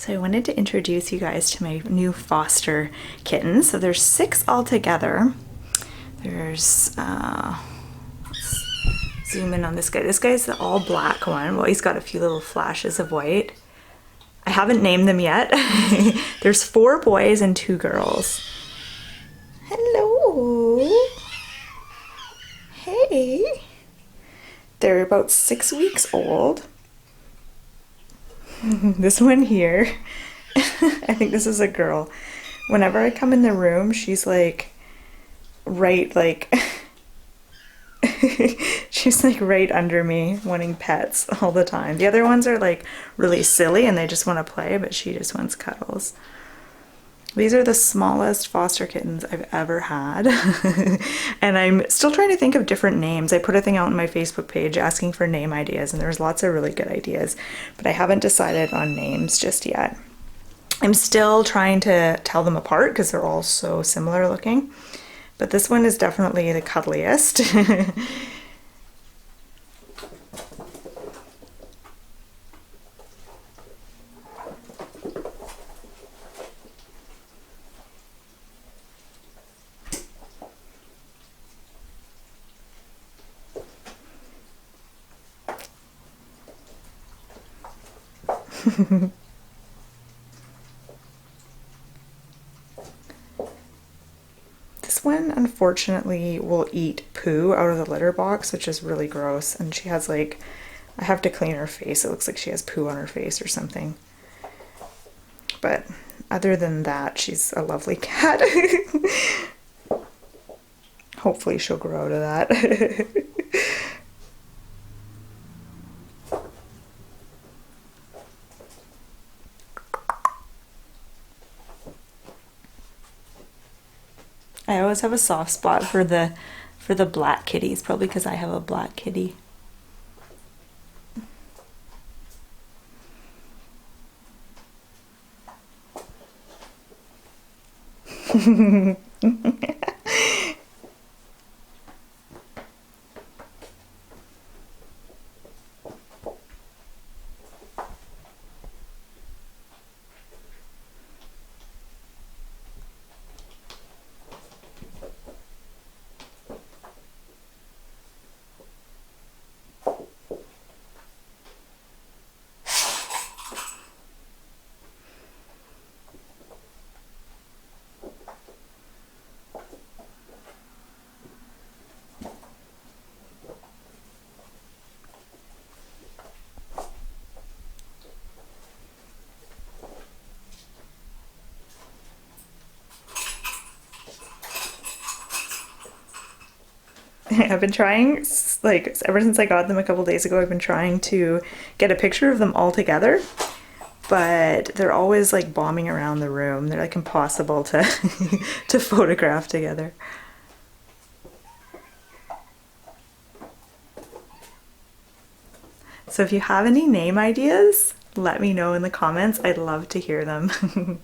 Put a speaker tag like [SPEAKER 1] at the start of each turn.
[SPEAKER 1] So I wanted to introduce you guys to my new foster kittens. So there's 6 altogether. There's, let's zoom in on this guy. This guy's the all black one. Well, he's got a few little flashes of white. I haven't named them yet. There's 4 boys and 2 girls. Hello. Hey. They're about 6 weeks old. This one here, I think this is a girl. Whenever I come in the room, she's like, she's like right under me wanting pets all the time. The other ones are like really silly and they just want to play, but she just wants cuddles. These are the smallest foster kittens I've ever had. And I'm still trying to think of different names. I put a thing out on my Facebook page asking for name ideas, and there's lots of really good ideas, but I haven't decided on names just yet. I'm still trying to tell them apart because they're all so similar looking, but this one is definitely the cuddliest. This one unfortunately will eat poo out of the litter box, which is really gross, and she has like, I have to clean her face. It looks like she has poo on her face or something. But other than that, she's a lovely cat. Hopefully she'll grow out of that. I always have a soft spot for the black kitties, probably because I have a black kitty. I've been trying, like, ever since I got them a couple days ago, I've been trying to get a picture of them all together, but they're always like bombing around the room. They're like impossible to to photograph together. So if you have any name ideas, let me know in the comments. I'd love to hear them.